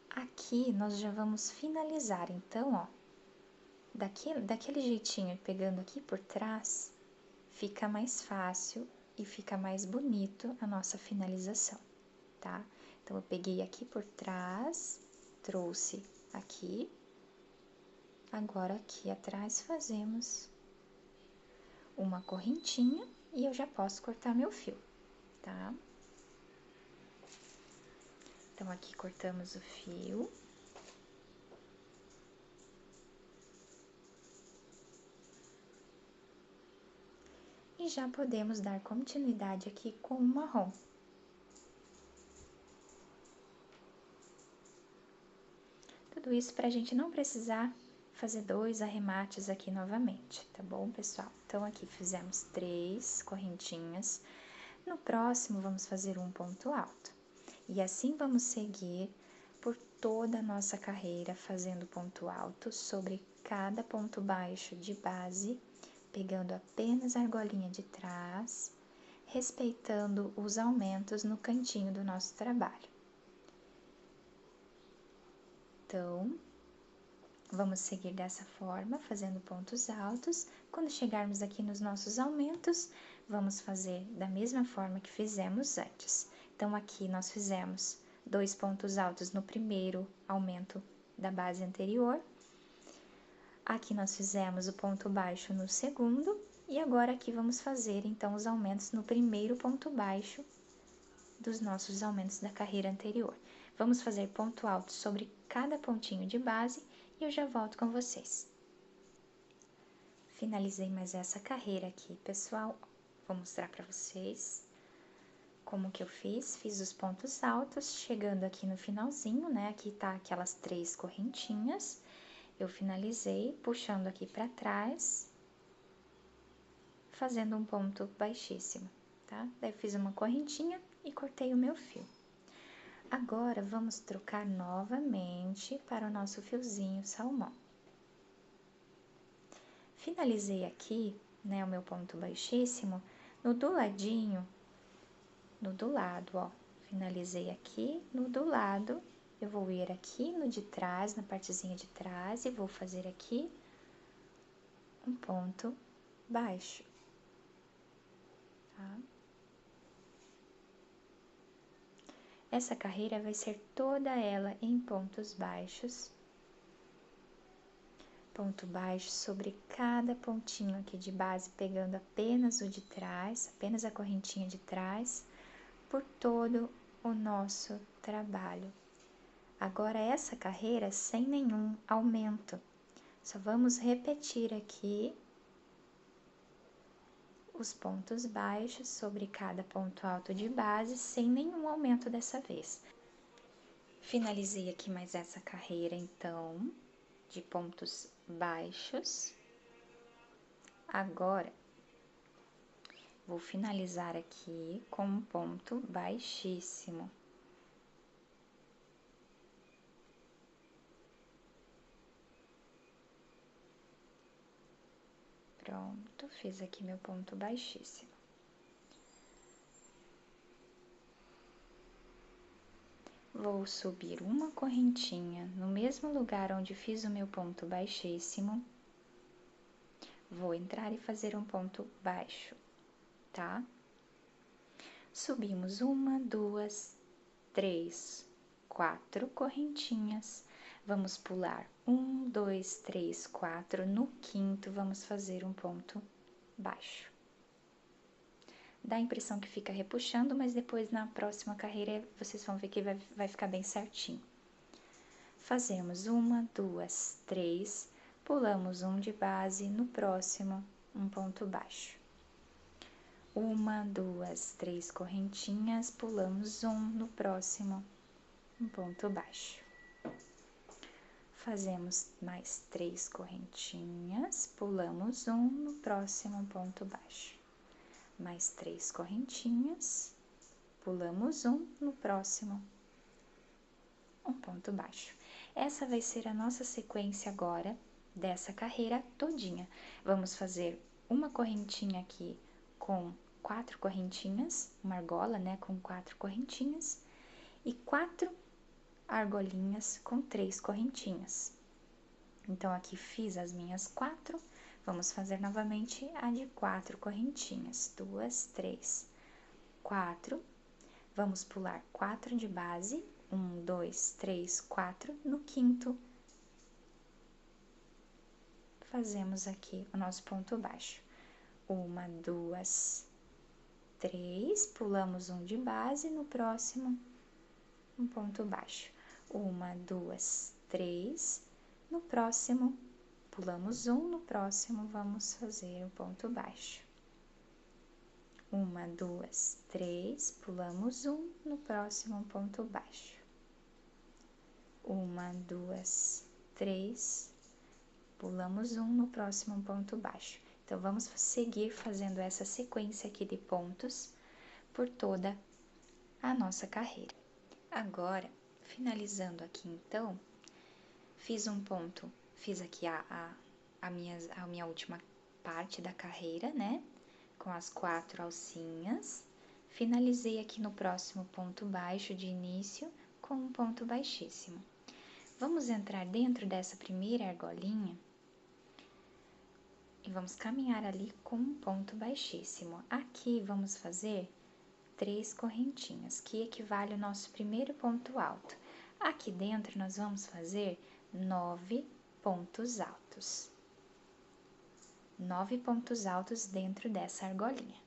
Aqui nós já vamos finalizar, então, ó, daquele jeitinho, pegando aqui por trás, fica mais fácil e fica mais bonito a nossa finalização, tá? Então, eu peguei aqui por trás, trouxe aqui, agora aqui atrás fazemos uma correntinha e eu já posso cortar meu fio, tá? Então, aqui cortamos o fio. E já podemos dar continuidade aqui com o marrom. Tudo isso para a gente não precisar fazer 2 arremates aqui novamente, tá bom, pessoal? Então, aqui fizemos 3 correntinhas. No próximo, vamos fazer um ponto alto. E assim vamos seguir por toda a nossa carreira, fazendo ponto alto sobre cada ponto baixo de base, pegando apenas a argolinha de trás, respeitando os aumentos no cantinho do nosso trabalho. Então, vamos seguir dessa forma, fazendo pontos altos. Quando chegarmos aqui nos nossos aumentos, vamos fazer da mesma forma que fizemos antes. Então, aqui nós fizemos 2 pontos altos no primeiro aumento da base anterior. Aqui nós fizemos o ponto baixo no segundo. E agora aqui vamos fazer, então, os aumentos no primeiro ponto baixo dos nossos aumentos da carreira anterior. Vamos fazer ponto alto sobre cada pontinho de base e eu já volto com vocês. Finalizei mais essa carreira aqui, pessoal. Vou mostrar para vocês como que eu fiz. Fiz os pontos altos, chegando aqui no finalzinho, né? Aqui tá aquelas 3 correntinhas. Eu finalizei puxando aqui para trás, fazendo um ponto baixíssimo, tá? Daí eu fiz uma correntinha e cortei o meu fio. Agora, vamos trocar novamente para o nosso fiozinho salmão. Finalizei aqui, né, o meu ponto baixíssimo, no do ladinho, no do lado, ó. Finalizei aqui, no do lado, eu vou ir aqui no de trás, na partezinha de trás, e vou fazer aqui um ponto baixo, tá? Essa carreira vai ser toda ela em pontos baixos. Ponto baixo sobre cada pontinho aqui de base, pegando apenas o de trás, apenas a correntinha de trás, por todo o nosso trabalho. Agora, essa carreira sem nenhum aumento. Só vamos repetir aqui os pontos baixos sobre cada ponto alto de base, sem nenhum aumento dessa vez. Finalizei aqui mais essa carreira, então, de pontos baixos. Agora, vou finalizar aqui com um ponto baixíssimo. Pronto, fiz aqui meu ponto baixíssimo. Vou subir uma correntinha no mesmo lugar onde fiz o meu ponto baixíssimo. Vou entrar e fazer um ponto baixo, tá? Subimos 1, 2, 3, 4 correntinhas. Vamos pular 1, 2, 3, 4. No quinto, vamos fazer um ponto baixo. Dá a impressão que fica repuxando, mas depois na próxima carreira vocês vão ver que vai ficar bem certinho. Fazemos 1, 2, 3, pulamos um de base, no próximo um ponto baixo. 1, 2, 3 correntinhas, pulamos um, no próximo um ponto baixo. Fazemos mais 3 correntinhas, pulamos um, no próximo um ponto baixo. mais 3 correntinhas, pulamos um, no próximo, um ponto baixo. Essa vai ser a nossa sequência agora dessa carreira todinha. Vamos fazer uma correntinha aqui com 4 correntinhas, uma argola, né, com 4 correntinhas, e 4 argolinhas com 3 correntinhas. Então, aqui fiz as minhas 4, vamos fazer novamente a de 4 correntinhas, 2, 3, 4, vamos pular 4 de base, 1, 2, 3, 4, no quinto, fazemos aqui o nosso ponto baixo. 1, 2, 3, pulamos um de base, no próximo, um ponto baixo. 1, 2, 3, no próximo, pulamos um, no próximo, vamos fazer o ponto baixo. 1, 2, 3, pulamos um, no próximo, ponto baixo. 1, 2, 3, pulamos um, no próximo, ponto baixo. Então, vamos seguir fazendo essa sequência aqui de pontos por toda a nossa carreira. Agora, finalizando aqui, então, fiz um ponto, fiz aqui a minha última parte da carreira, né? Com as 4 alcinhas. Finalizei aqui no próximo ponto baixo de início com um ponto baixíssimo. Vamos entrar dentro dessa primeira argolinha e vamos caminhar ali com um ponto baixíssimo. Aqui vamos fazer 3 correntinhas, que equivale ao nosso primeiro ponto alto. Aqui dentro, nós vamos fazer 9 pontos altos. 9 pontos altos dentro dessa argolinha.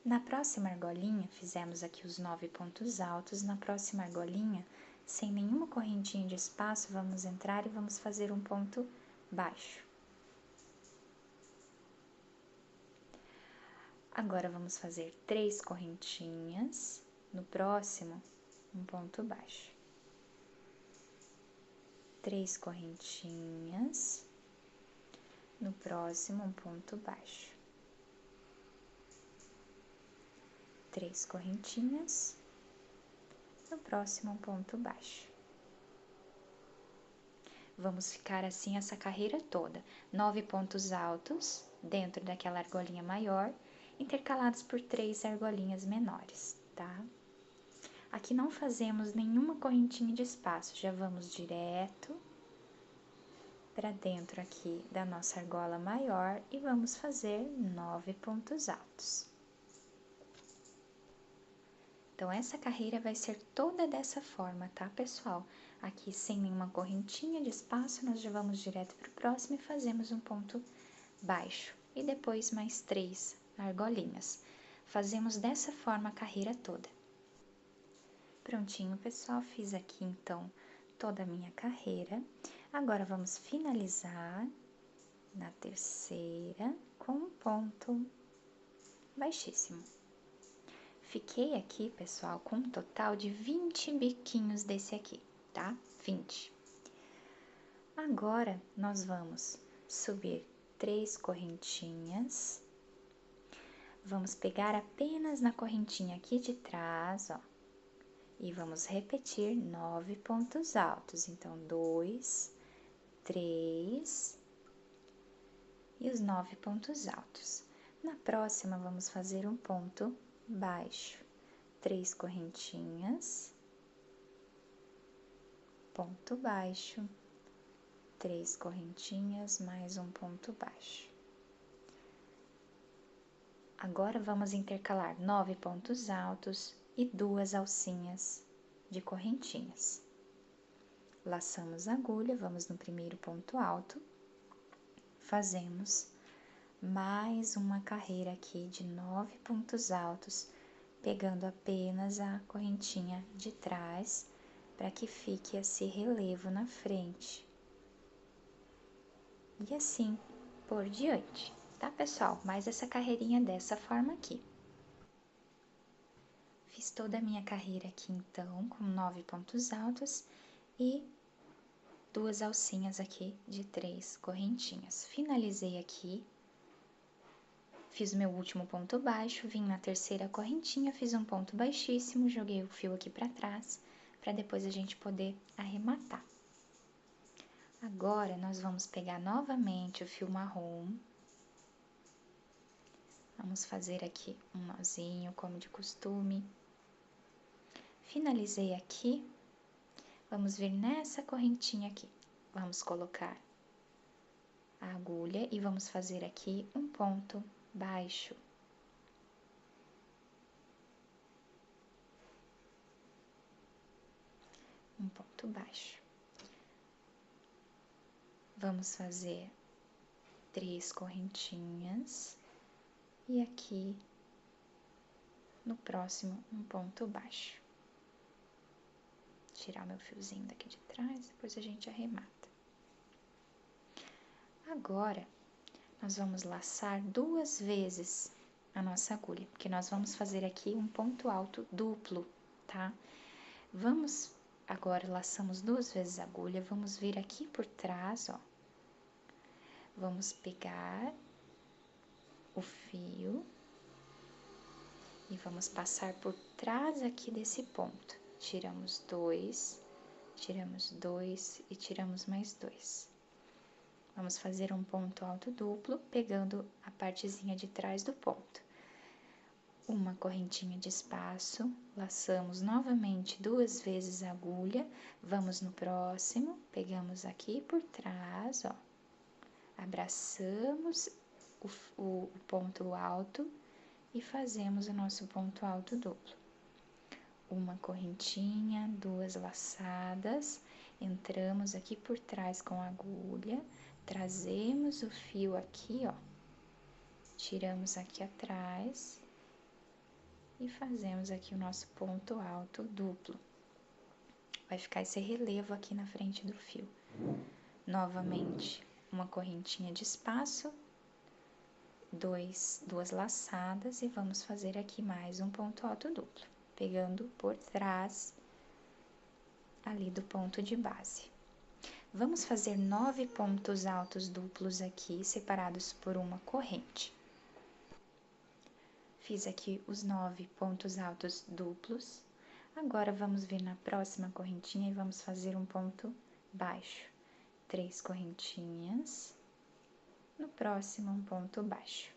Na próxima argolinha, fizemos aqui os 9 pontos altos. Na próxima argolinha, sem nenhuma correntinha de espaço, vamos entrar e vamos fazer um ponto baixo. Agora, vamos fazer 3 correntinhas, no próximo, um ponto baixo. 3 correntinhas, no próximo, um ponto baixo. 3 correntinhas, no próximo, um ponto baixo. Vamos ficar assim essa carreira toda, 9 pontos altos dentro daquela argolinha maior, intercalados por 3 argolinhas menores, tá? Aqui não fazemos nenhuma correntinha de espaço, já vamos direto para dentro aqui da nossa argola maior e vamos fazer 9 pontos altos. Então, essa carreira vai ser toda dessa forma, tá, pessoal? Aqui, sem nenhuma correntinha de espaço, nós já vamos direto para o próximo e fazemos um ponto baixo. E depois mais 3 argolinhas. Fazemos dessa forma a carreira toda. Prontinho, pessoal, fiz aqui, então, toda a minha carreira. Agora, vamos finalizar na terceira com um ponto baixíssimo. Fiquei aqui, pessoal, com um total de 20 biquinhos desse aqui, tá? 20. Agora, nós vamos subir 3 correntinhas. Vamos pegar apenas na correntinha aqui de trás, ó. E vamos repetir 9 pontos altos. Então, 2, 3 e os 9 pontos altos. Na próxima, vamos fazer um ponto baixo, 3 correntinhas, ponto baixo, 3 correntinhas, mais um ponto baixo. Agora, vamos intercalar 9 pontos altos e 2 alcinhas de correntinhas. Laçamos a agulha, vamos no primeiro ponto alto, fazemos mais uma carreira aqui de 9 pontos altos, pegando apenas a correntinha de trás, para que fique esse relevo na frente. E assim por diante, tá, pessoal? Mais essa carreirinha dessa forma aqui. Fiz toda a minha carreira aqui, então, com 9 pontos altos e 2 alcinhas aqui de 3 correntinhas. Finalizei aqui Fiz o meu último ponto baixo, vim na terceira correntinha, fiz um ponto baixíssimo, joguei o fio aqui pra trás, pra depois a gente poder arrematar. Agora, nós vamos pegar novamente o fio marrom. Vamos fazer aqui um nozinho, como de costume. Finalizei aqui, vamos vir nessa correntinha aqui. Vamos colocar a agulha e vamos fazer aqui um ponto baixo. Um ponto baixo. Vamos fazer 3 correntinhas e aqui no próximo um ponto baixo. Tirar meu fiozinho daqui de trás, depois a gente arremata. Agora, nós vamos laçar 2 vezes a nossa agulha, porque nós vamos fazer aqui um ponto alto duplo, tá? Agora laçamos 2 vezes a agulha, vamos vir aqui por trás, ó. Vamos pegar o fio e vamos passar por trás aqui desse ponto. Tiramos 2 e tiramos mais 2. Vamos fazer um ponto alto duplo, pegando a partezinha de trás do ponto. Uma correntinha de espaço, laçamos novamente 2 vezes a agulha, vamos no próximo, pegamos aqui por trás, ó. Abraçamos o ponto alto e fazemos o nosso ponto alto duplo. Uma correntinha, 2 laçadas, entramos aqui por trás com a agulha, trazemos o fio aqui, ó, tiramos aqui atrás e fazemos aqui o nosso ponto alto duplo. Vai ficar esse relevo aqui na frente do fio. Novamente, uma correntinha de espaço, 2 laçadas e vamos fazer aqui mais um ponto alto duplo, pegando por trás ali do ponto de base. Vamos fazer 9 pontos altos duplos aqui, separados por uma corrente. Fiz aqui os 9 pontos altos duplos. Agora, vamos vir na próxima correntinha e vamos fazer um ponto baixo. 3 correntinhas. No próximo, um ponto baixo.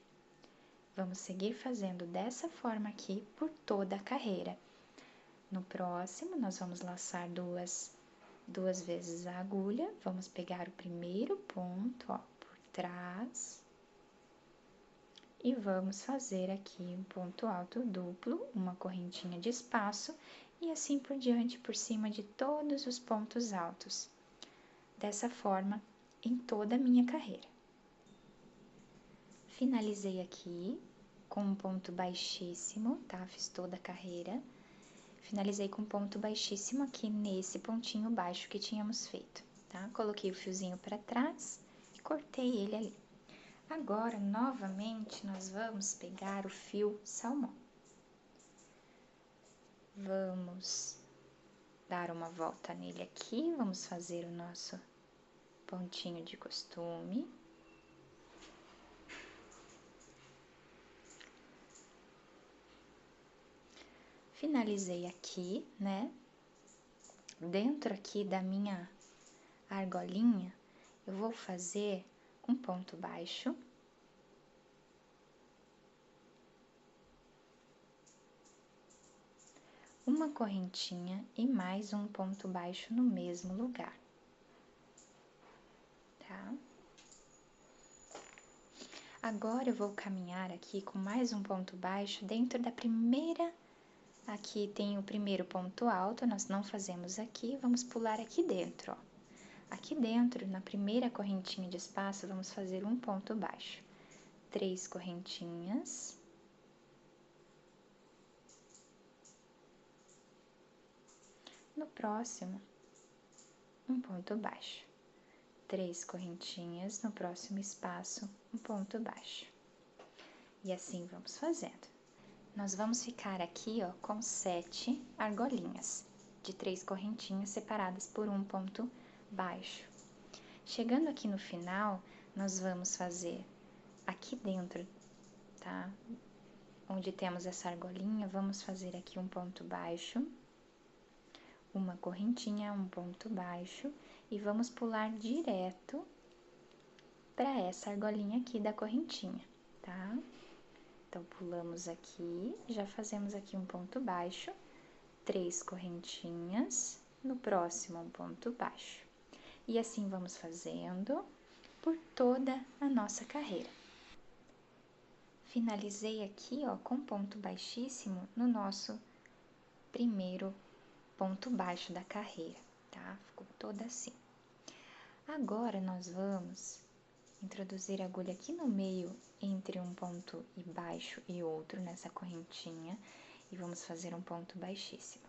Vamos seguir fazendo dessa forma aqui por toda a carreira. No próximo, nós vamos laçar duas vezes a agulha, vamos pegar o primeiro ponto, ó, por trás, e vamos fazer aqui um ponto alto duplo, uma correntinha de espaço, e assim por diante, por cima de todos os pontos altos. Dessa forma, em toda a minha carreira. Finalizei aqui com um ponto baixíssimo, tá? Fiz toda a carreira. Finalizei com um ponto baixíssimo aqui nesse pontinho baixo que tínhamos feito, tá? Coloquei o fiozinho para trás e cortei ele ali. Agora, novamente, nós vamos pegar o fio salmão. Vamos dar uma volta nele aqui, vamos fazer o nosso pontinho de costume. Finalizei aqui, né? Dentro aqui da minha argolinha, eu vou fazer um ponto baixo. Uma correntinha e mais um ponto baixo no mesmo lugar, tá? Agora, eu vou caminhar aqui com mais um ponto baixo dentro da primeira. Aqui tem o primeiro ponto alto, nós não fazemos aqui, vamos pular aqui dentro, ó. Aqui dentro, na primeira correntinha de espaço, vamos fazer um ponto baixo. 3 correntinhas. No próximo, um ponto baixo. 3 correntinhas, no próximo espaço, um ponto baixo. E assim vamos fazendo. Nós vamos ficar aqui, ó, com 7 argolinhas de 3 correntinhas separadas por um ponto baixo. Chegando aqui no final, nós vamos fazer aqui dentro tá? Onde temos essa argolinha, vamos fazer aqui um ponto baixo, uma correntinha, um ponto baixo, e vamos pular direto para essa argolinha aqui da correntinha, tá? Então, pulamos aqui, já fazemos aqui um ponto baixo, 3 correntinhas, no próximo um ponto baixo. E assim vamos fazendo por toda a nossa carreira. Finalizei aqui, ó, com ponto baixíssimo no nosso primeiro ponto baixo da carreira, tá? Ficou toda assim. Agora, nós vamos introduzir a agulha aqui no meio, entre um ponto baixo e outro, nessa correntinha, e vamos fazer um ponto baixíssimo.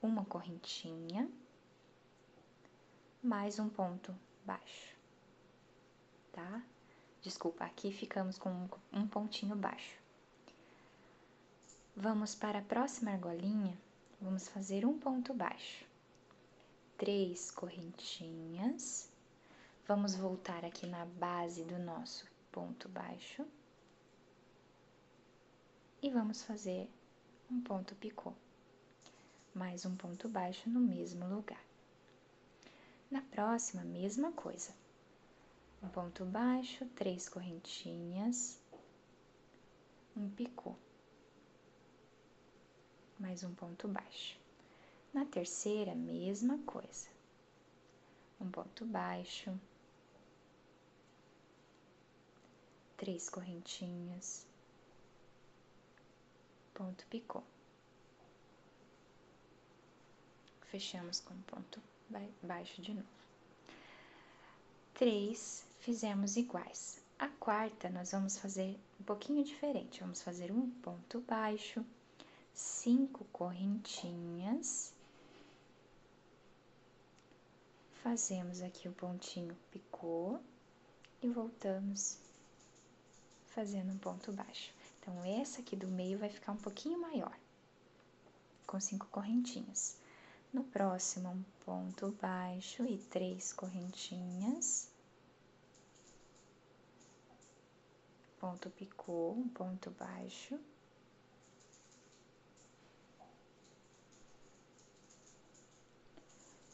Uma correntinha, mais um ponto baixo, tá? Desculpa, aqui ficamos com um pontinho baixo. Vamos para a próxima argolinha, vamos fazer um ponto baixo. 3 correntinhas. Vamos voltar aqui na base do nosso ponto baixo. E vamos fazer um ponto picô. Mais um ponto baixo no mesmo lugar. Na próxima, mesma coisa. Um ponto baixo, 3 correntinhas, um picô, mais um ponto baixo. Na terceira, mesma coisa. Um ponto baixo, 3 correntinhas, ponto picô. Fechamos com ponto baixo de novo. 3 fizemos iguais. A quarta, nós vamos fazer um pouquinho diferente. Vamos fazer um ponto baixo, 5 correntinhas. Fazemos aqui o pontinho picô e voltamos fazendo um ponto baixo. Então, essa aqui do meio vai ficar um pouquinho maior, com 5 correntinhas. No próximo, um ponto baixo e 3 correntinhas. Ponto picô, um ponto baixo.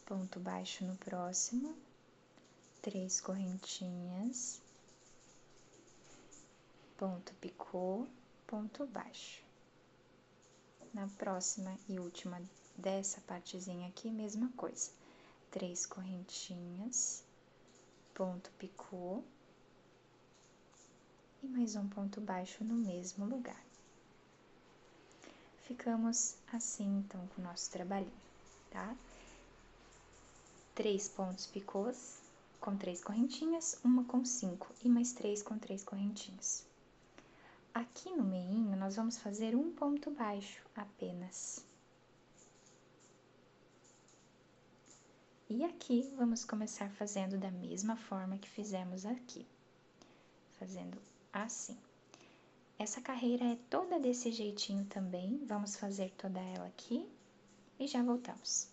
Ponto baixo no próximo, 3 correntinhas. Ponto picô, ponto baixo. Na próxima e última dessa partezinha aqui, mesma coisa. 3 correntinhas, ponto picô e mais um ponto baixo no mesmo lugar. Ficamos assim, então, com o nosso trabalhinho, tá? 3 pontos picôs com 3 correntinhas, uma com 5 e mais 3 com 3 correntinhas. Aqui no meinho, nós vamos fazer um ponto baixo apenas. E aqui, vamos começar fazendo da mesma forma que fizemos aqui. Fazendo assim. Essa carreira é toda desse jeitinho também. Vamos fazer toda ela aqui e já voltamos.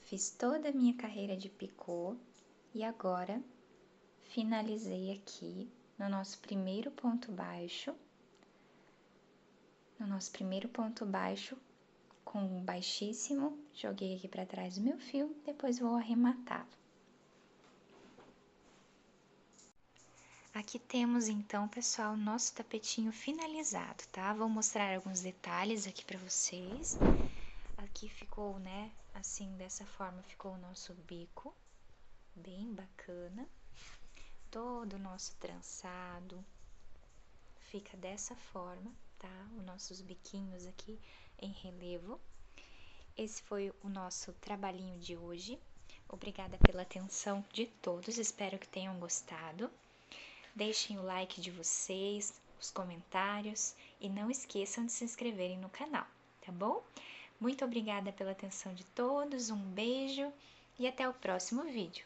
Fiz toda a minha carreira de picô e agora finalizei aqui no nosso primeiro ponto baixo. No nosso primeiro ponto baixo, com um baixíssimo, joguei aqui para trás do meu fio, depois vou arrematá-lo. Aqui temos então, pessoal, nosso tapetinho finalizado, tá? Vou mostrar alguns detalhes aqui para vocês. Aqui ficou, né, assim, dessa forma ficou o nosso bico, bem bacana. Todo o nosso trançado fica dessa forma, tá? Os nossos biquinhos aqui em relevo. Esse foi o nosso trabalhinho de hoje. Obrigada pela atenção de todos, espero que tenham gostado. Deixem o like de vocês, os comentários e não esqueçam de se inscreverem no canal, tá bom? Muito obrigada pela atenção de todos, um beijo e até o próximo vídeo.